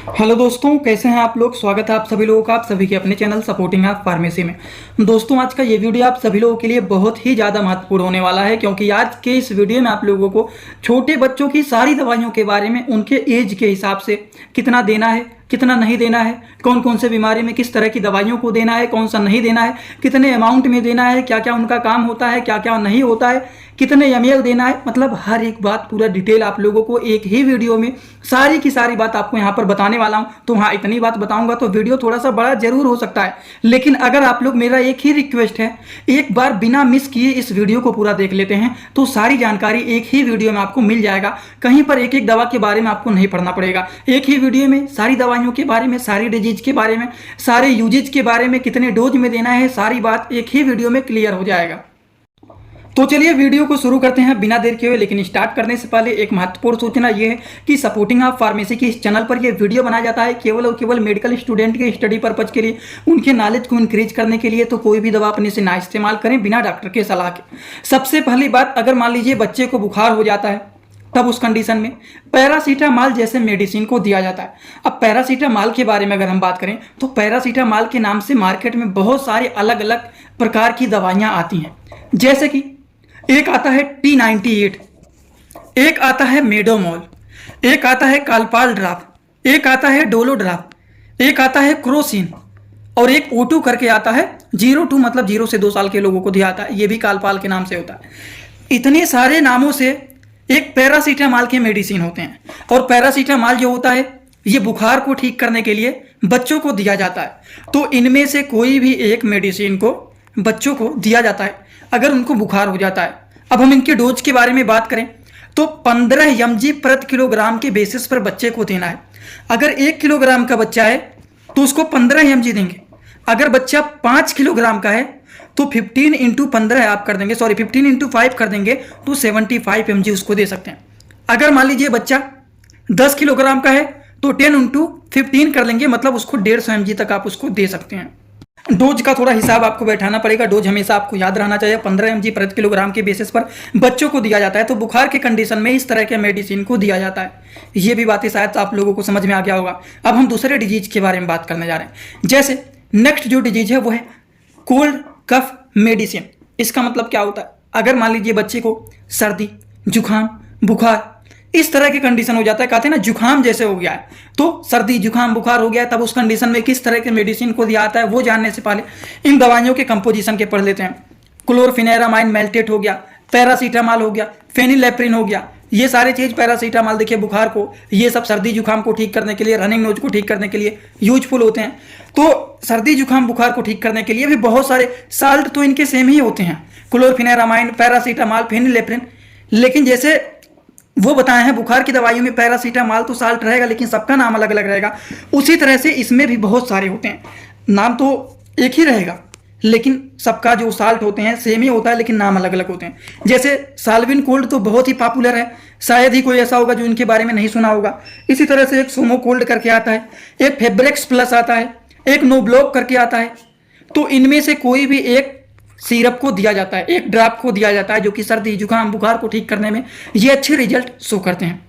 Hello दोस्तों, कैसे हैं आप लोग। स्वागत है आप सभी लोगों का आप सभी के अपने चैनल सपोर्टिंग आप फार्मेसी में। दोस्तों, आज का ये वीडियो आप सभी लोगों के लिए बहुत ही ज़्यादा महत्वपूर्ण होने वाला है, क्योंकि आज के इस वीडियो में आप लोगों को छोटे बच्चों की सारी दवाइयों के बारे में, उनके एज के हिसाब से कितना देना है, कितना नहीं देना है, कौन कौन से बीमारी में किस तरह की दवाइयों को देना है, कौन सा नहीं देना है, कितने अमाउंट में देना है, क्या क्या उनका काम होता है, क्या क्या नहीं होता है, कितने ml देना है, मतलब हर एक बात पूरा डिटेल आप लोगों को एक ही वीडियो में सारी की सारी बात आपको यहाँ पर बताने वाला हूँ। तो हाँ, इतनी बात बताऊंगा तो वीडियो थोड़ा सा बड़ा जरूर हो सकता है, लेकिन अगर आप लोग, मेरा एक ही रिक्वेस्ट है, एक बार बिना मिस किए इस वीडियो को पूरा देख लेते हैं तो सारी जानकारी एक ही वीडियो में आपको मिल जाएगा। कहीं पर एक एक दवा के बारे में आपको नहीं पढ़ना पड़ेगा। एक ही वीडियो में सारी दवाइयों के बारे में, सारी डिजीज के बारे में, सारे यूजेज के बारे में, कितने डोज में देना है, सारी बात एक ही वीडियो में क्लियर हो जाएगा। तो चलिए वीडियो को शुरू करते हैं बिना देर के हुए। लेकिन स्टार्ट करने से पहले एक महत्वपूर्ण सूचना ये है कि सपोर्टिंग ऑफ फार्मेसी की इस चैनल पर ये वीडियो बनाया जाता है केवल और केवल मेडिकल स्टूडेंट के स्टडी पर्पज के लिए, उनके नॉलेज को इंक्रीज करने के लिए। तो कोई भी दवा अपने से ना इस्तेमाल करें बिना डॉक्टर के सलाह के। सबसे पहली बात, अगर मान लीजिए बच्चे को बुखार हो जाता है तब उस कंडीशन में पैरासीटामॉल जैसे मेडिसिन को दिया जाता है। अब पैरासीटामॉल के बारे में अगर हम बात करें तो पैरासीटामॉल के नाम से मार्केट में बहुत सारी अलग अलग प्रकार की दवाइयाँ आती हैं। जैसे कि एक आता है T98, एक आता है मेडोमोल, एक आता है कालपाल ड्राप, एक आता है डोलो ड्राप, एक आता है क्रोसिन और एक O2 करके आता है 02, मतलब 0 से 2 साल के लोगों को दिया जाता है। ये भी कालपाल के नाम से होता है। इतने सारे नामों से एक पैरासीटामॉल के मेडिसिन होते हैं। और पैरासीटामॉल जो होता है ये बुखार को ठीक करने के लिए बच्चों को दिया जाता है। तो इनमें से कोई भी एक मेडिसिन को बच्चों को दिया जाता है अगर उनको बुखार हो जाता है। अब हम इनके डोज के बारे में बात करें तो 15 mg प्रति किलोग्राम के बेसिस पर बच्चे को देना है। अगर 1 किलोग्राम का बच्चा है तो उसको 15 mg देंगे। अगर बच्चा 5 किलोग्राम का है तो 15 × 15 आप कर देंगे, 15 × 5 कर देंगे तो 75 mg उसको दे सकते हैं। अगर मान लीजिए बच्चा 10 किलोग्राम का है तो 10 × 15 कर लेंगे, मतलब उसको 150 mg तक आप उसको दे सकते हैं। डोज का थोड़ा हिसाब आपको बैठाना पड़ेगा। डोज हमेशा आपको याद रहना चाहिए, 15 mg प्रति किलोग्राम के बेसिस पर बच्चों को दिया जाता है। तो बुखार के कंडीशन में इस तरह के मेडिसिन को दिया जाता है। ये भी बातें शायद आप लोगों को समझ में आ गया होगा। अब हम दूसरे डिजीज के बारे में बात करने जा रहे हैं। जैसे नेक्स्ट जो डिजीज है वो है कोल्ड कफ मेडिसिन। इसका मतलब क्या होता है, अगर मान लीजिए बच्चे को सर्दी, जुकाम, बुखार इस तरह की कंडीशन हो जाता है, कहते हैं ना जुकाम जैसे हो गया है, तो सर्दी, जुकाम, बुखार हो गया है, तब उस कंडीशन में किस तरह के मेडिसिन को दिया जाता है वो जानने से पहले इन दवाइयों के कंपोजिशन के पढ़ लेते हैं। क्लोरफेनेरामाइन मेल्टेट हो गया, पैरासीटामॉल हो गया, फेनिलेप्रिन हो गया। ये सारे चीज पैरासीटामॉल देखिए बुखार को, ये सब सर्दी जुकाम को ठीक करने के लिए, रनिंग नोज को ठीक करने के लिए यूजफुल होते हैं। तो सर्दी जुकाम बुखार को ठीक करने के लिए भी बहुत सारे साल्ट तो इनके सेम ही होते हैं, क्लोरफेनेरामाइन, पैरासीटामॉल, फेनिलेप्रिन। लेकिन जैसे वो बताए हैं बुखार की दवाइयों में पैरासीटामॉल तो साल्ट रहेगा, लेकिन सबका नाम अलग अलग रहेगा। उसी तरह से इसमें भी बहुत सारे होते हैं, नाम तो एक ही रहेगा लेकिन सबका जो साल्ट होते हैं सेम ही होता है, लेकिन नाम अलग अलग होते हैं। जैसे साल्विन कोल्ड तो बहुत ही पॉपुलर है, शायद ही कोई ऐसा होगा जो इनके बारे में नहीं सुना होगा। इसी तरह से एक सोमो कोल्ड करके आता है, एक फेब्रेक्स प्लस आता है, एक नोब्लॉक करके आता है। तो इनमें से कोई भी एक सिरप को दिया जाता है, एक ड्राप को दिया जाता है, जो कि सर्दी, जुकाम, बुखार को ठीक करने में ये अच्छे रिजल्ट शो करते हैं।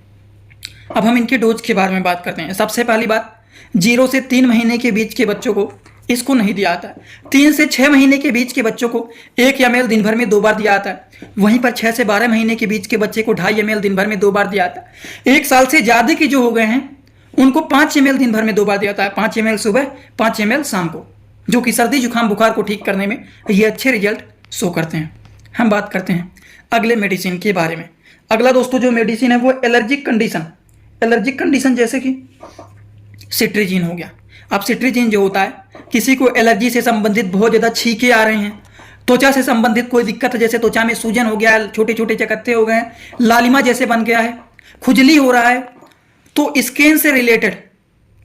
अब हम इनके डोज के बारे में बात करते हैं। सबसे पहली बात, 0 से 3 महीने के बीच के बच्चों को इसको नहीं दिया जाता है। 3 से 6 महीने के बीच के बच्चों को 1 ml दिन भर में 2 बार दिया जाता है। वहीं पर 6 से 12 महीने के बीच के बच्चे को 2.5 ml दिन भर में 2 बार दिया जाता है। 1 साल से ज़्यादा के जो हो गए हैं उनको 5 ml दिन भर में 2 बार दिया जाता है, 5 ml सुबह, 5 ml शाम को, जो कि सर्दी, जुकाम, बुखार को ठीक करने में ये अच्छे रिजल्ट शो करते हैं। हम बात करते हैं अगले मेडिसिन के बारे में। अगला दोस्तों जो मेडिसिन है वो एलर्जिक कंडीशन, जैसे कि सिट्रीजिन हो गया। अब सिट्रीजिन जो होता है, किसी को एलर्जी से संबंधित बहुत ज़्यादा छींके आ रहे हैं, त्वचा से संबंधित कोई दिक्कत है, जैसे त्वचा में सूजन हो गया है, छोटे छोटे चकत्ते हो गए हैं, लालिमा जैसे बन गया है, खुजली हो रहा है, तो स्किन से रिलेटेड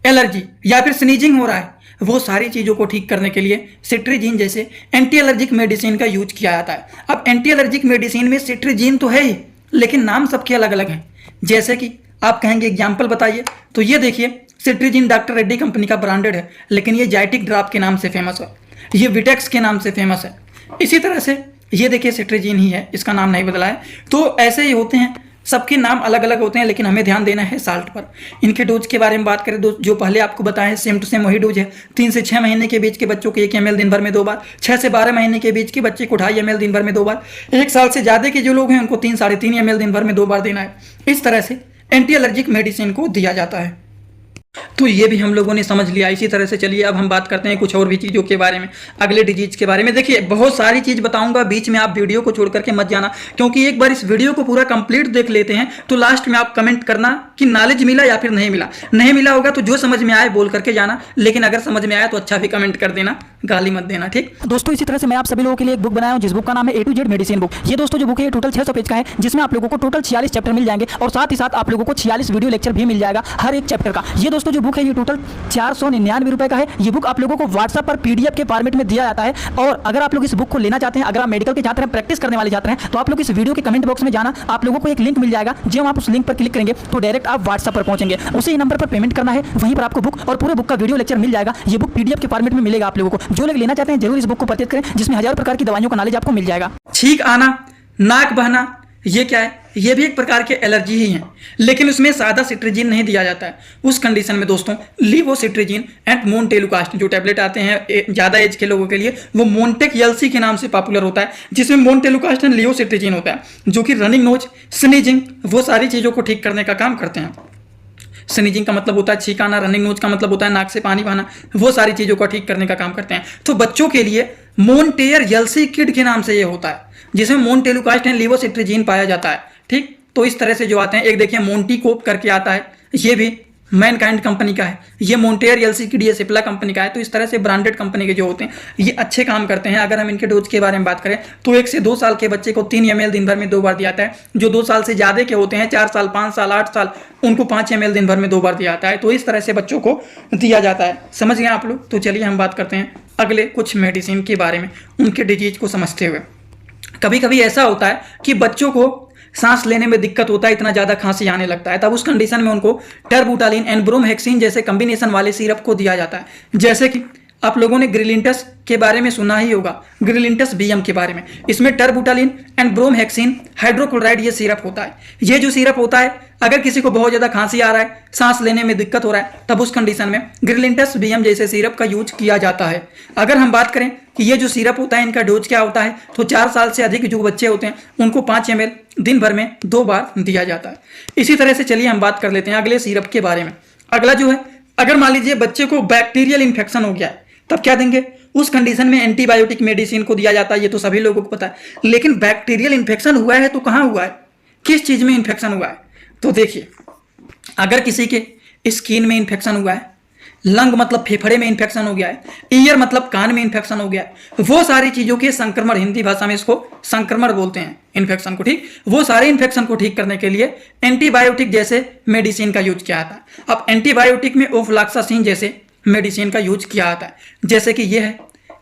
एलर्जी या फिर स्नीजिंग हो रहा है, वो सारी चीज़ों को ठीक करने के लिए सिट्रीजिन जैसे एंटी एलर्जिक मेडिसिन का यूज किया जाता है। अब एंटी एलर्जिक मेडिसिन में सिट्रीजिन तो है ही, लेकिन नाम सबके अलग अलग हैं। जैसे कि आप कहेंगे एग्जाम्पल बताइए, तो ये देखिए सिट्रीजिन डॉक्टर रेड्डी कंपनी का ब्रांडेड है, लेकिन ये जाइटिक ड्रॉप के नाम से फेमस है, ये विटेक्स के नाम से फेमस है। इसी तरह से ये देखिए सिट्रीजिन ही है, इसका नाम नहीं बदला है। तो ऐसे ही होते हैं सबके नाम अलग अलग होते हैं, लेकिन हमें ध्यान देना है साल्ट पर। इनके डोज के बारे में बात करें तो जो पहले आपको बताएं सेम टू सेम वही डोज है। 3 से 6 महीने के बीच के बच्चों को 1 ml दिन भर में 2 बार, 6 से 12 महीने के बीच के बच्चे को 2.5 ml दिन भर में 2 बार, 1 साल से ज़्यादा के जो लोग हैं उनको 3-3.5 ml दिन भर में 2 बार देना है। इस तरह से एंटी एलर्जिक मेडिसिन को दिया जाता है। तो ये भी हम लोगों ने समझ लिया। इसी तरह से चलिए अब हम बात करते हैं कुछ और भी चीज़ों के बारे में, अगले डिजीज के बारे में। देखिए बहुत सारी चीज़ बताऊंगा, बीच में आप वीडियो को छोड़ करके मत जाना, क्योंकि एक बार इस वीडियो को पूरा कंप्लीट देख लेते हैं तो लास्ट में आप कमेंट करना कि नॉलेज मिला या फिर नहीं मिला। नहीं मिला होगा तो जो समझ में आए बोल करके जाना, लेकिन अगर समझ में आया तो अच्छा भी कमेंट कर देना, गाली मत देना, ठीक। दोस्तों इसी तरह से मैं आप सभी लोगों के लिए एक बुक बनाया हूं, जिस बुक का नाम है A to Z medicine book. ये दोस्तों जो बुक है ये टोटल 600 पेज का है, जिसमें आप लोगों को टोटल 46 चैप्टर मिल जाएंगे और साथ ही साथ आप लोगों को 46 वीडियो लेक्चर भी मिल जाएगा हर एक चैप्टर का। ये दोस्तों जो बुक है ये टोटल 499 रुपए का है। ये बुक आप लोगों को व्हाट्सएप पर PDF के फॉर्मेट में दिया जाता है। और अगर आप लोग इस बुक को लेना चाहते हैं, अगर आप मेडिकल के छात्र हैं, प्रैक्टिस करने वाले छात्र हैं, तो आप लोग इस वीडियो के कमेंट बॉक्स में जाना, आप लोगों को एक लिंक मिल जाएगा। जब आप उस लिंक पर क्लिक करेंगे तो डायरेक्ट आप व्हाट्सएप पर पहुंचेंगे, उसी नंबर पर पेमेंट करना है, वहीं पर आपको बुक और पूरे बुक का वीडियो लेक्चर मिल जाएगा। ये बुक PDF के फॉर्मेट में मिलेगा आप लोगों को। जो लोग लेना चाहते हैं जरूर इस बुक को परचेज करें, जिसमें हजारों प्रकार की दवाइयों का नॉलेज आपको मिल जाएगा। छींक आना, नाक बहना, ये क्या है? ये भी एक प्रकार के एलर्जी ही है, लेकिन उसमें सादा सिट्रिजिन नहीं दिया जाता है। उस कंडीशन में दोस्तों लीवोसिट्रिजिन एंड मोन्टेलुकास्ट जो टैबलेट आते हैं ज़्यादा एज के लोगों के लिए, वो मोन्टेक एलसी के नाम से पॉपुलर होता है, जिसमें मोन्टेलुकास्ट एंड लीवोसिट्रिजिन होता है, जो कि रनिंग नोज, स्नीजिंग, वो सारी चीज़ों को ठीक करने का काम करते हैं। स्नीजिंग का मतलब होता है छींक आना, रनिंग नोज का मतलब होता है नाक से पानी बहाना, वो सारी चीज़ों को ठीक करने का काम करते हैं। तो बच्चों के लिए मोन्टेयर एलसी किड के नाम से ये होता है, जिसमें मोन्टेलुकास्ट एंड लीवोसिट्रिजिन पाया जाता है, ठीक। तो इस तरह से जो आते हैं, एक देखिए मोन्टीकोप करके आता है, ये भी मैनकाइंड कंपनी का है। ये मोन्टेयर एलसी किड ये सिप्ला कंपनी का है। तो इस तरह से ब्रांडेड कंपनी के जो होते हैं ये अच्छे काम करते हैं। अगर हम इनके डोज के बारे में बात करें तो 1 से 2 साल के बच्चे को 3 ml दिन भर में 2 बार दिया जाता है। जो 2 साल से ज़्यादा के होते हैं, 4 साल, 5 साल, 8 साल, उनको 5 ml दिन भर में 2 बार दिया जाता है। तो इस तरह से बच्चों को दिया जाता है। समझ गए आप लोग? तो चलिए हम बात करते हैं अगले कुछ मेडिसिन के बारे में, उनके डिजीज को समझते हुए। कभी कभी ऐसा होता है कि बच्चों को सांस लेने में दिक्कत होता है, इतना ज़्यादा खांसी आने लगता है, तब उस कंडीशन में उनको टर्बुटालिन एंड ब्रोमहेक्सिन जैसे कम्बिनेशन वाले सिरप को दिया जाता है। जैसे कि आप लोगों ने ग्रिलिंटस के बारे में सुना ही होगा, ग्रिलिंटस BM के बारे में। इसमें टर्बुटालिन एंड ब्रोमहेक्सिन हाइड्रोक्लोराइड ये सिरप होता है। ये जो सिरप होता है, अगर किसी को बहुत ज़्यादा खांसी आ रहा है, सांस लेने में दिक्कत हो रहा है, तब उस कंडीशन में ग्रिलिंटस BM जैसे सिरप का यूज किया जाता है। अगर हम बात करें कि ये जो सिरप होता है इनका डोज क्या होता है, तो 4 साल से अधिक जो बच्चे होते हैं उनको 5 ml दिन भर में 2 बार दिया जाता है। इसी तरह से चलिए हम बात कर लेते हैं अगले सिरप के बारे में। अगला जो है, अगर मान लीजिए बच्चे को बैक्टीरियल इन्फेक्शन हो गया है, तब क्या देंगे? उस कंडीशन में एंटीबायोटिक मेडिसिन को दिया जाता है। ये तो सभी लोगों को पता है, लेकिन बैक्टीरियल इन्फेक्शन हुआ है तो कहाँ हुआ है, किस चीज़ में इन्फेक्शन हुआ है? तो देखिए, अगर किसी के स्किन में इन्फेक्शन हुआ है, लंग मतलब फेफड़े में इन्फेक्शन हो गया है, ईयर मतलब कान में इन्फेक्शन हो गया है, वो सारी चीज़ों के संक्रमण, हिंदी भाषा में इसको संक्रमण बोलते हैं इन्फेक्शन को, ठीक। वो सारे इन्फेक्शन को ठीक करने के लिए एंटीबायोटिक जैसे मेडिसिन का यूज किया जाता है। अब एंटीबायोटिक में ओफ्लॉक्सासिन जैसे मेडिसिन का यूज किया जाता है। जैसे कि ये है,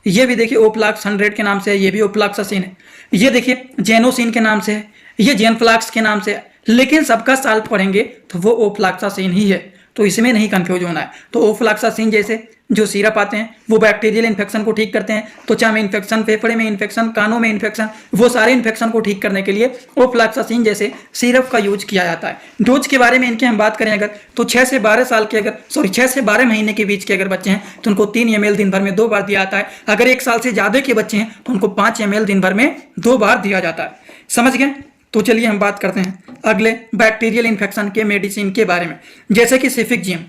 ये भी देखिए ओफ्लॉक्स 100 के नाम से है, ये भी ओफ्लॉक्सासिन है। ये देखिए जेनोसिन के नाम से है, ये जेनफ्लॉक्स के नाम से है, लेकिन सबका साल्ट पढ़ेंगे तो वो ओफ्लॉक्सासिन ही है, तो इसमें नहीं कंफ्यूज होना है। तो ओफ्लॉक्सासिन जैसे जो सिरप आते हैं वो बैक्टीरियल इन्फेक्शन को ठीक करते हैं, त्वचा में इन्फेक्शन, फेफड़े में इन्फेक्शन, कानों में इन्फेक्शन, वो सारे इन्फेक्शन को ठीक करने के लिए ओफ्लॉक्सासिन जैसे सिरप का यूज किया जाता है। डोज के बारे में इनके हम बात करें अगर, तो 6 से 12 साल के अगर 6 से 12 महीने के बीच के अगर बच्चे हैं तो उनको 3 ml दिन भर में 2 बार दिया जाता है। अगर 1 साल से ज़्यादा के बच्चे हैं तो उनको 5 ml दिन भर में 2 बार दिया जाता है। समझ गए? तो चलिए हम बात करते हैं अगले बैक्टीरियल इन्फेक्शन के मेडिसिन के बारे में। जैसे कि सिफिक्जियम,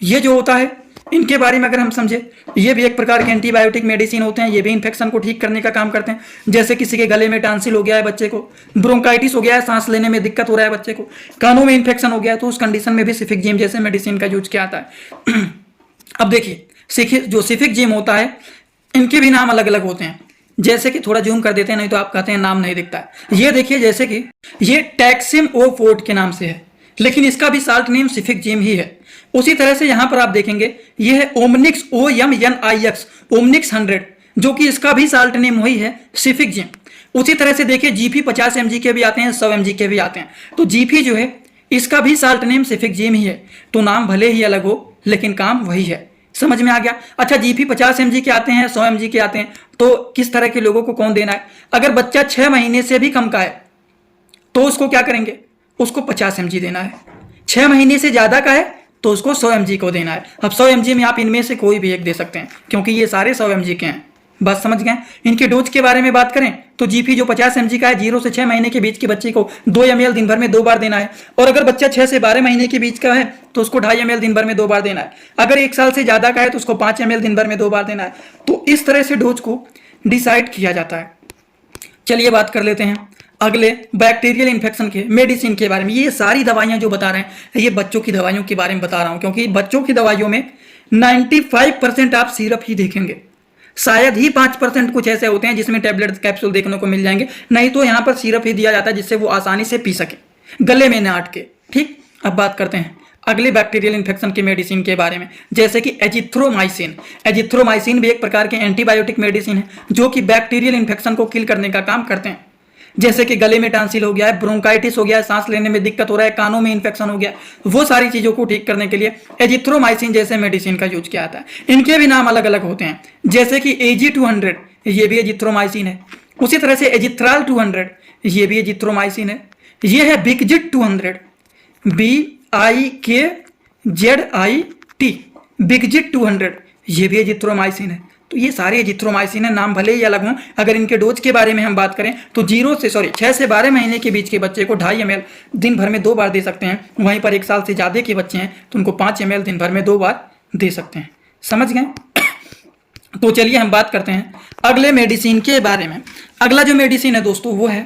ये जो होता है इनके बारे में अगर हम समझे, ये भी एक प्रकार के एंटीबायोटिक मेडिसिन होते हैं। ये भी इन्फेक्शन को ठीक करने का काम करते हैं। जैसे किसी के गले में टांसिल हो गया है, बच्चे को ब्रोंकाइटिस हो गया है, सांस लेने में दिक्कत हो रहा है बच्चे को, कानों में इन्फेक्शन हो गया है, तो उस कंडीशन में भी सिफिक्जियम जैसे मेडिसिन का यूज किया जाता है। अब देखिए, जो सिफिक्जियम होता है इनके भी नाम अलग अलग होते हैं। जैसे कि थोड़ा जूम कर देते हैं, नहीं तो आप कहते हैं नाम नहीं दिखता है। ये देखिए, जैसे कि ये टैक्सिम O4 के नाम से है, लेकिन इसका भी साल्ट नेम सिफिक्जियम ही है। उसी तरह से यहाँ पर आप देखेंगे ये है ओमनिक्स OMNIX, ओमनिक्स 100, जो कि इसका भी साल्ट नेम वही है सिफिक्जियम। उसी तरह से देखिए GP 50 mg के भी आते हैं, 100 mg के भी आते हैं। तो GP जो है इसका भी साल्ट नेम सिफिक्जियम ही है। तो नाम भले ही अलग हो लेकिन काम वही है। समझ में आ गया? अच्छा, GP 50 mg के आते हैं, 100 mg के आते हैं, तो किस तरह के लोगों को कौन देना है? अगर बच्चा 6 महीने से भी कम का है तो उसको क्या करेंगे? उसको 50 mg देना है। 6 महीने से ज़्यादा का है तो उसको 100 mg को देना है। अब 100 mg में आप इनमें से कोई भी एक दे सकते हैं क्योंकि ये सारे 100 mg के हैं। बस समझ गए। इनके डोज के बारे में बात करें तो जीपी जो 50 mg का है 0 से 6 महीने के बीच के बच्चे को 2 ml दिन भर में 2 बार देना है। और अगर बच्चा 6 से 12 महीने के बीच का है तो उसको 2.5 ml दिन भर में 2 बार देना है। अगर 1 साल से ज़्यादा का है तो उसको 5 ml दिन भर में 2 बार देना है। तो इस तरह से डोज को डिसाइड किया जाता है। चलिए बात कर लेते हैं अगले बैक्टीरियल इन्फेक्शन के मेडिसिन के बारे में। ये सारी दवाइयाँ जो बता रहे हैं ये बच्चों की दवाइयों के बारे में बता रहा हूँ क्योंकि बच्चों की दवाइयों में 95% आप सिरप ही देखेंगे। शायद ही 5% कुछ ऐसे होते हैं जिसमें टैबलेट कैप्सूल देखने को मिल जाएंगे, नहीं तो यहाँ पर सिरप ही दिया जाता है जिससे वो आसानी से पी सके, गले में न अटके। ठीक, अब बात करते हैं अगले बैक्टीरियल इन्फेक्शन के मेडिसिन के बारे में, जैसे कि एजिथ्रोमाइसिन। एजिथ्रोमाइसिन भी एक प्रकार के एंटीबायोटिक मेडिसिन है जो कि बैक्टीरियल इन्फेक्शन को किल करने का काम करते हैं। जैसे कि गले में टांसिल हो गया है, ब्रोंकाइटिस हो गया है, सांस लेने में दिक्कत हो रहा है, कानों में इन्फेक्शन हो गया है, वो सारी चीज़ों को ठीक करने के लिए एजिथ्रोमाइसिन जैसे मेडिसिन का यूज किया जाता है। इनके भी नाम अलग अलग होते हैं, जैसे कि AG200 ये भी एजिथ्रोमाइसिन है। उसी तरह से एजिथ्राल 200 ये भी एजिथ्रोमाइसिन है। ये है बिकजिट 200 BIKZIT बिकजिट 200 ये भी एजिथ्रोमाइसिन है। तो ये सारे एजिथ्रोमाइसिन है, नाम भले ही अलग हों। अगर इनके डोज के बारे में हम बात करें तो 6 से 12 महीने के बीच के बच्चे को 2.5 ml दिन भर में 2 बार दे सकते हैं। वहीं पर 1 साल से ज़्यादा के बच्चे हैं तो उनको 5 ml दिन भर में 2 बार दे सकते हैं। समझ गए। तो चलिए हम बात करते हैं अगले मेडिसिन के बारे में। अगला जो मेडिसिन है दोस्तों वो है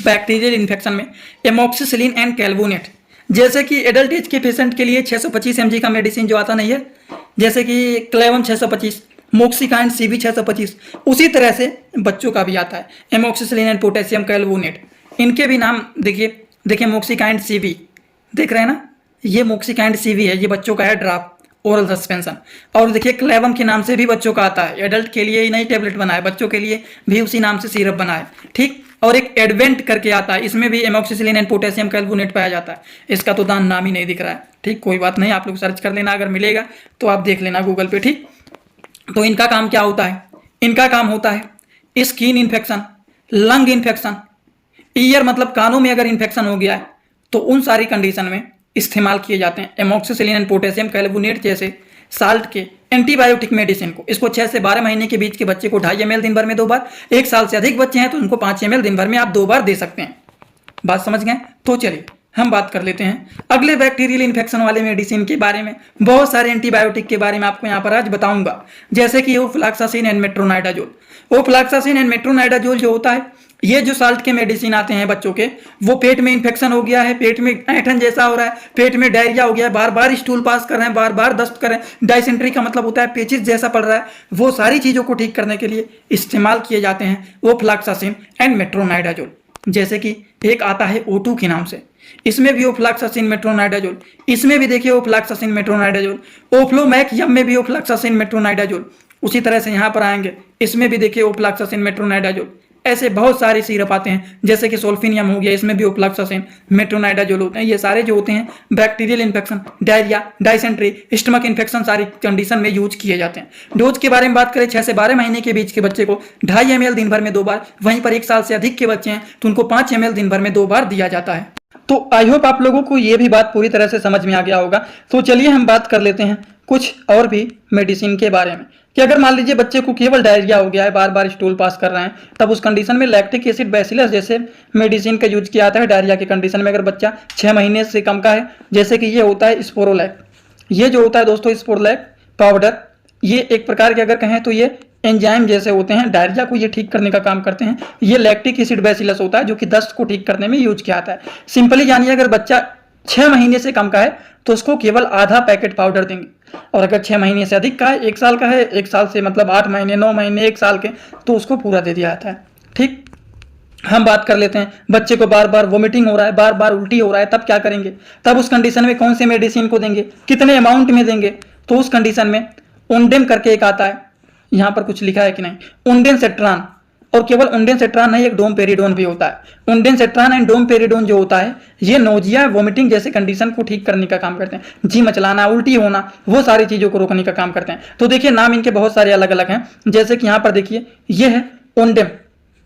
बैक्टीरियल इन्फेक्शन में एमोक्सिसिलिन एंड कैल्वोनेट। जैसे कि एडल्ट एज के पेशेंट के लिए 625 mg का मेडिसिन जो आता नहीं है, जैसे कि क्लेवम 625, मोक्सिकाइंड CB 625, उसी तरह से बच्चों का भी आता है एमोक्सिसिलिन एंड पोटेशियम कैल्वोनेट। इनके भी नाम देखिए मोक्सिकाइंड CB देख रहे हैं ना, ये मोक्सिकाइंड CB है, ये बच्चों का है ड्राप ओरल सस्पेंशन। और देखिए क्लेवम के नाम से भी बच्चों का आता है, एडल्ट के लिए ही नहीं टैबलेट बना है, बच्चों के लिए भी उसी नाम से सिरप बना है। ठीक, और एक एडवेंट करके आता है, इसमें भी एमोक्सिसिलिन एंड पोटेशियम कैल्वोनेट पाया जाता है। इसका तो नाम ही नहीं दिख रहा है। ठीक, कोई बात नहीं, आप लोग सर्च कर लेना, अगर मिलेगा तो आप देख लेना गूगल पे। ठीक, तो इनका काम क्या होता है? इनका काम होता है skin infection, lung infection, year मतलब कानों में अगर इन्फेक्शन हो गया है तो उन सारी कंडीशन में इस्तेमाल किए जाते हैं एमोक्सिसिलिन एंड पोटेशियम कैल्वोनेट जैसे साल्ट के एंटीबायोटिक मेडिसिन को। इसको 6 से 12 महीने के बीच के बच्चे को 2.5 ml दिन भर में 2 बार, 1 साल से अधिक बच्चे हैं तो उनको 5 ml दिन भर में आप 2 बार दे सकते हैं। बात समझ गए। तो चलिए हम बात कर लेते हैं अगले बैक्टीरियल इन्फेक्शन वाले मेडिसिन के बारे में। बहुत सारे एंटीबायोटिक के बारे में आपको यहाँ पर आज बताऊंगा, जैसे कि ओफ्लॉक्सासिन एंड मेट्रोनाइडाजोल। ओफ्लॉक्सासिन एंड मेट्रोनाइडाजोल जो होता है, ये जो साल्ट के मेडिसिन आते हैं बच्चों के, वो पेट में इन्फेक्शन हो गया है, पेट में ऐंठन जैसा हो रहा है, पेट में डायरिया हो गया है, बार बार स्टूल पास कर रहे हैं, बार बार दस्त कर रहे हैं, डायसेंट्री का मतलब होता है पेचिस जैसा पड़ रहा है, वो सारी चीज़ों को ठीक करने के लिए इस्तेमाल किए जाते हैं ओफ्लॉक्सासिन एंड मेट्रोनाइडाजोल। जैसे कि एक आता है O2 के नाम से, इसमें भी ओफ्लॉक्सासिन मेट्रोनाइडाजोल, इसमें भी देखिए ओफ्लॉक्सासिन मेट्रोनाइडाजोल। ओफ्लोमैक यम में भी ओफ्लॉक्सासिन मेट्रोनाइडाजोल। उसी तरह से यहाँ पर आएंगे, इसमें भी देखिए ओफ्लॉक्सासिन मेट्रोनाइडाजोल। ऐसे बहुत सारे सिरप आते हैं, जैसे कि सोल्फिनियम हो गया, इसमें भी ओफ्लॉक्सासिन मेट्रोनाइडाजोल होते हैं। ये सारे जो होते हैं bacterial infection, diarrhoea, dysentery, stomach infection सारी कंडीशन में यूज किए जाते हैं। डोज के बारे में बात करें, 6 से 12 महीने के बीच के बच्चे को 2.5 ml दिन भर में 2 बार, वहीं पर 1 साल से अधिक के बच्चे हैं तो उनको 5 ml दिन भर में 2 बार दिया जाता है। तो आई होप आप लोगों को ये भी बात पूरी तरह से समझ में आ गया होगा। तो चलिए हम बात कर लेते हैं कुछ और भी मेडिसिन के बारे में, कि अगर मान लीजिए बच्चे को केवल डायरिया हो गया है, बार बार स्टूल पास कर रहे हैं, तब उस कंडीशन में लैक्टिक एसिड बैसिलस जैसे मेडिसिन का यूज किया जाता है डायरिया के कंडीशन में। अगर बच्चा 6 महीने से कम का है, जैसे कि ये होता है स्पोरोलैक। ये जो होता है दोस्तों स्पोरोलैक पाउडर, ये एक प्रकार के अगर कहें तो ये एंजाइम जैसे होते हैं, डायरिया को ये ठीक करने का काम करते हैं। ये लैक्टिक एसिड बैसिलस होता है जो कि दस्त को ठीक करने में यूज किया जाता है। सिंपली जानिए, अगर बच्चा 6 महीने से कम का है तो उसको केवल आधा पैकेट पाउडर देंगे, और अगर 6 महीने से अधिक का है, 1 साल का है, 1 साल से मतलब 8 महीने, 9 महीने, 1 साल के, तो उसको पूरा दे दिया जाता है। ठीक, हम बात कर लेते हैं बच्चे को बार बार वोमिटिंग हो रहा है, बार बार उल्टी हो रहा है, तब क्या करेंगे? तब उस कंडीशन में कौन से मेडिसिन को देंगे, कितने अमाउंट में देंगे? तो उस कंडीशन में ओंडेम करके एक आता है, यहाँ पर कुछ लिखा है कि नहीं, ओंडेनसेट्रान। और केवल ओंडेनसेट्रान नहीं, एक डोमपेरिडोन भी होता है। ओंडेनसेट्रान एंड डोमपेरिडोन जो होता है, ये नोजिया, वोमिटिंग जैसे कंडीशन को ठीक करने का काम करते हैं। जी मचलाना, उल्टी होना, वो सारी चीज़ों को रोकने का काम करते हैं। तो देखिए नाम इनके बहुत सारे अलग अलग हैं, जैसे कि यहाँ पर देखिए ये है ओंडेम,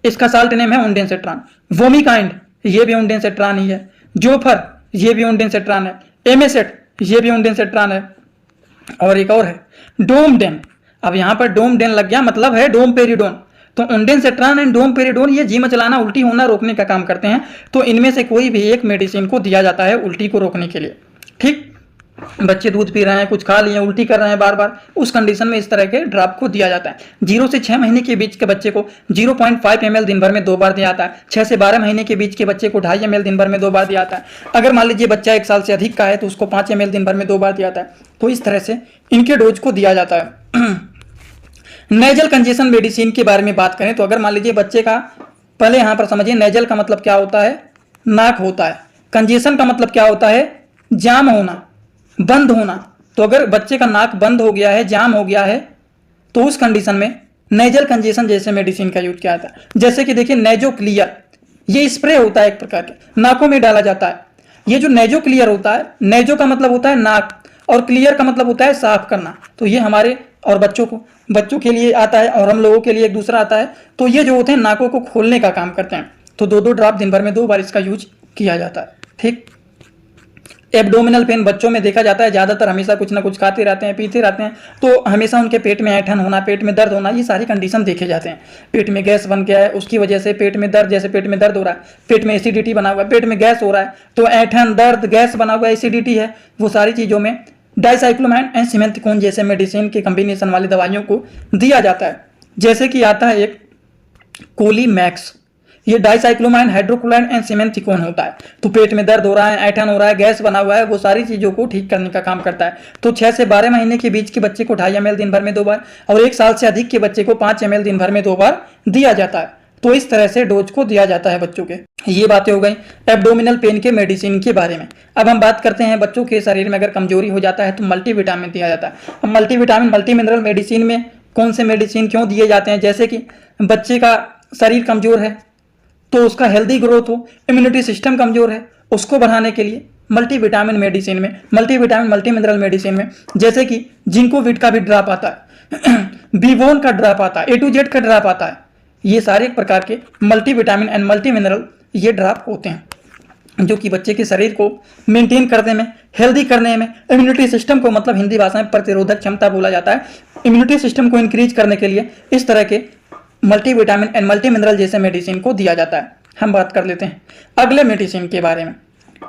इसका साल्ट नेम है ओंडेनसेट्रान। वोमिकाइंड ये भी ओंडेनसेट्रान ही है। जोफर, ये भी ओंडेनसेट्रान है। एमेसेट, ये भी ओंडेनसेट्रान है। और एक और है डोमडेन। अब यहाँ पर डोमडेन लग गया, मतलब है डोमपेरिडोन। तो ओंडेनसेट्रान एंड डोमपेरिडोन ये जी मचलाना, उल्टी होना रोकने का काम करते हैं। तो इनमें से कोई भी एक मेडिसिन को दिया जाता है उल्टी को रोकने के लिए। ठीक, बच्चे दूध पी रहे हैं, कुछ खा लिए, उल्टी कर रहे हैं बार बार, उस कंडीशन में इस तरह के ड्रॉप को दिया जाता है। 0 से 6 महीने के बीच के बच्चे को 0.5 ml दिन भर में 2 बार दिया जाता है। 6 से 12 महीने के बीच के बच्चे को 2.5 ml दिन भर में 2 बार दिया जाता है। अगर मान लीजिए बच्चा 1 साल से अधिक का है तो उसको 5 ml दिन भर में 2 बार दिया जाता है। तो इस तरह से इनके डोज को दिया जाता है। नेजल कंजेशन मेडिसिन के बारे में बात करें तो अगर मान लीजिए बच्चे का, पहले यहाँ पर समझिए नेजल का मतलब क्या होता है, नाक होता है। कंजेशन का मतलब क्या होता है, जाम होना, बंद होना। तो अगर बच्चे का नाक बंद हो गया है, जाम हो गया है, तो उस कंडीशन में नेजल कंजेशन जैसे मेडिसिन का यूज किया जाता है। जैसे कि देखिए नेजो क्लियर, ये स्प्रे होता है एक प्रकार के, नाकों में डाला जाता है। ये जो नेजो क्लियर होता है, नेजो का मतलब होता है नाक और क्लियर का मतलब होता है साफ करना। तो ये हमारे और बच्चों के लिए आता है और हम लोगों के लिए एक दूसरा आता है। तो ये जो होते हैं नाकों को खोलने का काम करते हैं। तो 2-2 ड्रॉप दिन भर में 2 बार इसका यूज किया जाता है। ठीक, एब्डोमिनल पेन बच्चों में देखा जाता है, ज़्यादातर हमेशा कुछ ना कुछ खाते रहते हैं, पीते रहते हैं, तो हमेशा उनके पेट में ऐंठन होना, पेट में दर्द होना, ये सारी कंडीशन देखे जाते हैं। पेट में गैस बन गया है, उसकी वजह से पेट में दर्द, जैसे पेट में दर्द हो रहा है, पेट में एसिडिटी बना हुआ है, पेट में गैस हो रहा है, तो ऐंठन, दर्द, गैस बना हुआ है, एसिडिटी है, वो सारी चीज़ों में डाइसाइक्लोमाइन एंड सिमेंथिकोन जैसे मेडिसिन के कम्बिनेशन वाली दवाइयों को दिया जाता है। जैसे कि आता है एक कोलीमैक्स, ये डाइसाइक्लोमाइन, हाइड्रोक्लोराइड एंड सिमेंथिकोन होता है। तो पेट में दर्द हो रहा है, ऐंठन हो रहा है, गैस बना हुआ है, वो सारी चीज़ों को ठीक करने का काम करता है। तो 6 से 12 महीने के बीच के बच्चे को 2.5 ml दिन भर में 2 बार और 1 साल से अधिक के बच्चे को 5 ml दिन भर में 2 बार दिया जाता है। तो इस तरह से डोज को दिया जाता है बच्चों के। ये बातें हो गई एब्डोमिनल पेन के मेडिसिन के बारे में। अब हम बात करते हैं बच्चों के शरीर में अगर कमजोरी हो जाता है तो मल्टीविटामिन दिया जाता है। अब मल्टीविटामिन, मल्टी मिनरल मेडिसिन में कौन से मेडिसिन क्यों दिए जाते हैं, जैसे कि बच्चे का शरीर कमजोर है तो उसका हेल्दी ग्रोथ हो, इम्यूनिटी सिस्टम कमजोर है, उसको बढ़ाने के लिए मल्टीविटामिन मेडिसिन में, मल्टीविटामिन मल्टी मिनरल मेडिसिन में, जैसे कि जिंकोविट का भी ड्रॉप आता है, बीवोन का ड्रॉप आता है, A to Z का ड्रॉप आता है। ये सारे एक प्रकार के मल्टीविटामिन एंड मल्टी मिनरल ये ड्रॉप होते हैं जो कि बच्चे के शरीर को मेंटेन करने में, हेल्दी करने में, इम्यूनिटी सिस्टम को, मतलब हिंदी भाषा में प्रतिरोधक क्षमता बोला जाता है, इम्यूनिटी सिस्टम को इंक्रीज करने के लिए इस तरह के मल्टीविटामिन एंड मल्टी मिनरल जैसे मेडिसिन को दिया जाता है। हम बात कर लेते हैं अगले मेडिसिन के बारे में।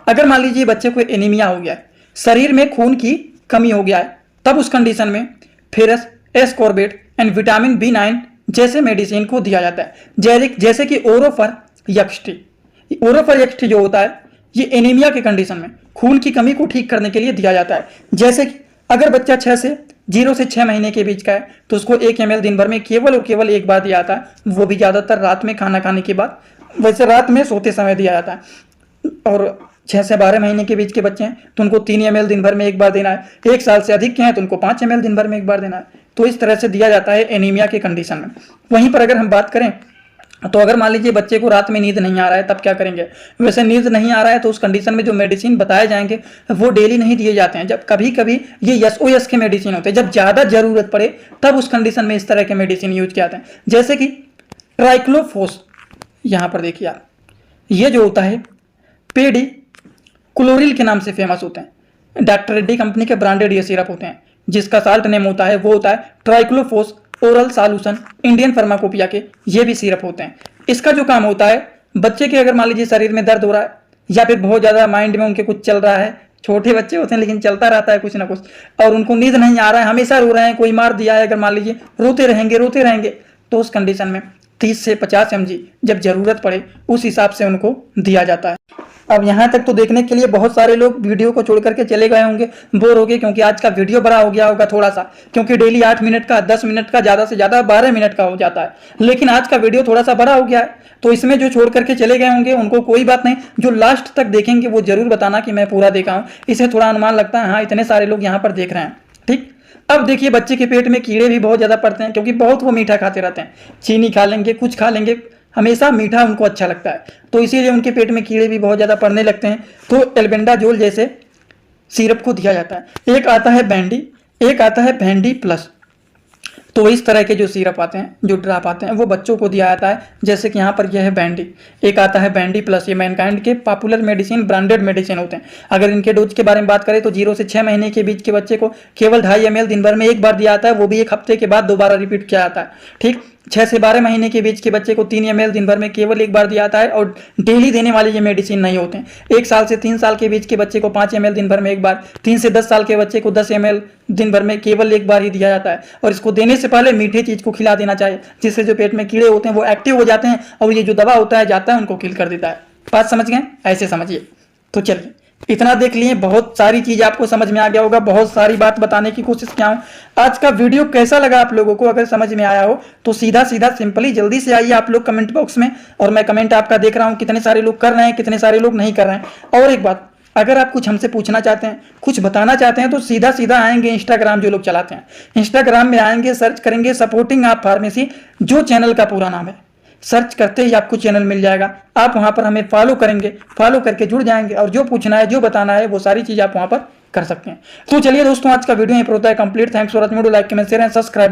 अगर मान लीजिए बच्चे को एनीमिया हो गया है, शरीर में खून की कमी हो गया है, तब उस कंडीशन में ferrous, ascorbate and vitamin B9 जैसे मेडिसिन को दिया जाता है। जैसे कि ओरोफर एक्सटी। ओरोफर एक्सटी जो होता है ये एनीमिया के कंडीशन में खून की कमी को ठीक करने के लिए दिया जाता है। जैसे कि अगर बच्चा 0 से 6 महीने के बीच का है तो उसको 1 ml दिन भर में केवल और केवल एक बार दिया जाता है, वो भी ज़्यादातर रात में खाना खाने के बाद, वैसे रात में सोते समय दिया जाता है। और 6 से 12 महीने के बीच के बच्चे हैं तो उनको 3 ml दिन भर में एक बार देना है। 1 साल से अधिक के हैं तो उनको 5 ml दिन भर में एक बार देना है। तो इस तरह से दिया जाता है एनीमिया के कंडीशन में। वहीं पर अगर हम बात करें तो अगर मान लीजिए बच्चे को रात में नींद नहीं आ रहा है तब क्या करेंगे। वैसे नींद नहीं आ रहा है तो उस कंडीशन में जो मेडिसिन बताए जाएंगे वो डेली नहीं दिए जाते हैं। जब कभी कभी ये SOS के मेडिसिन होते हैं, जब ज़्यादा ज़रूरत पड़े तब उस कंडीशन में इस तरह के मेडिसिन यूज किए जाते हैं। जैसे कि ट्राइक्लोफोस, यहाँ पर देखिए आप, ये जो होता है पेडी क्लोरिल के नाम से फेमस होते हैं। डॉक्टर रेड्डी कंपनी के ब्रांडेड ये सिरप होते हैं जिसका साल्ट नेम होता है वो होता है ट्राइक्लोफोस ओरल सॉल्यूशन। इंडियन फार्माकोपिया के ये भी सिरप होते हैं। इसका जो काम होता है, बच्चे के अगर मान लीजिए शरीर में दर्द हो रहा है या फिर बहुत ज़्यादा माइंड में उनके कुछ चल रहा है, छोटे बच्चे होते हैं लेकिन चलता रहता है कुछ ना कुछ, और उनको नींद नहीं आ रहा है, हमेशा रो रहे हैं, कोई मार दिया है, अगर मान लीजिए रोते रहेंगे, तो उस कंडीशन में 30 से 50 mg जब जरूरत पड़े उस हिसाब से उनको दिया जाता है। अब यहाँ तक तो देखने के लिए बहुत सारे लोग वीडियो को छोड़ करके चले गए होंगे, बोर हो गए, क्योंकि आज का वीडियो बड़ा हो गया होगा थोड़ा सा, क्योंकि डेली 8 मिनट का, 10 मिनट का, ज़्यादा से ज़्यादा 12 मिनट का हो जाता है। लेकिन आज का वीडियो थोड़ा सा बड़ा हो गया है, तो इसमें जो छोड़ करके चले गए होंगे उनको कोई बात नहीं, जो लास्ट तक देखेंगे वो जरूर बताना कि मैं पूरा देखा हूँ। इसे थोड़ा अनुमान लगता है हाँ इतने सारे लोग यहाँ पर देख रहे हैं। ठीक, अब देखिए बच्चे के पेट में कीड़े भी बहुत ज़्यादा पड़ते हैं क्योंकि बहुत वो मीठा खाते रहते हैं, चीनी खा लेंगे, कुछ खा लेंगे, हमेशा मीठा उनको अच्छा लगता है, तो इसीलिए उनके पेट में कीड़े भी बहुत ज़्यादा पड़ने लगते हैं। तो एल्बेंडाजोल जैसे सिरप को दिया जाता है। एक आता है बैंडी, एक आता है बैंडी प्लस। तो इस तरह के जो सिरप आते हैं, जो ड्रॉप आते हैं, वो बच्चों को दिया जाता है। जैसे कि यहाँ पर यह है बैंडी, एक आता है बैंडी प्लस। ये मैनकाइंड के पॉपुलर मेडिसिन, ब्रांडेड मेडिसिन होते हैं। अगर इनके डोज के बारे में बात करें तो 0 से 6 महीने के बीच के बच्चे को केवल 2.5 ml दिन भर में एक बार दिया जाता है, वो भी 1 हफ्ते के बाद दोबारा रिपीट किया जाता है। ठीक, 6 से 12 महीने के बीच के बच्चे को 3 ml दिन भर में केवल एक बार दिया जाता है, और डेली देने वाले ये मेडिसिन नहीं होते हैं। 1 साल से 3 साल के बीच के बच्चे को 5 ml दिन भर में एक बार, 3 से 10 साल के बच्चे को 10 ml दिन भर में केवल एक बार ही दिया जाता है। और इसको देने से पहले मीठे चीज को खिला देना चाहिए, जिससे जो पेट में कीड़े होते हैं वो एक्टिव हो जाते हैं, और ये जो दवा होता है जाता है उनको किल कर देता है। बात समझ गए? ऐसे समझिए। तो चलिए, इतना देख लिए, बहुत सारी चीज आपको समझ में आ गया होगा, बहुत सारी बात बताने की कोशिश किया हूं। आज का वीडियो कैसा लगा आप लोगों को? अगर समझ में आया हो तो सीधा सीधा सिंपली जल्दी से आइए आप लोग कमेंट बॉक्स में, और मैं कमेंट आपका देख रहा हूं, कितने सारे लोग कर रहे हैं, कितने सारे लोग नहीं कर रहे हैं। और एक बात, अगर आप कुछ हमसे पूछना चाहते हैं, कुछ बताना चाहते हैं, तो सीधा सीधा आएंगे इंस्टाग्राम, जो लोग चलाते हैं इंस्टाग्राम में आएंगे, सर्च करेंगे सपोर्टिंग आप फार्मेसी, जो चैनल का पूरा नाम है, सर्च करते ही आपको चैनल मिल जाएगा। आप वहां पर हमें फॉलो करेंगे, फॉलो करके जुड़ जाएंगे, और जो पूछना है, जो बताना है, वो सारी चीज आप वहां पर कर सकते हैं। तो चलिए दोस्तों, आज का वीडियो यहीं पर होता है complete. Thanks for watching, like comment share and subscribe.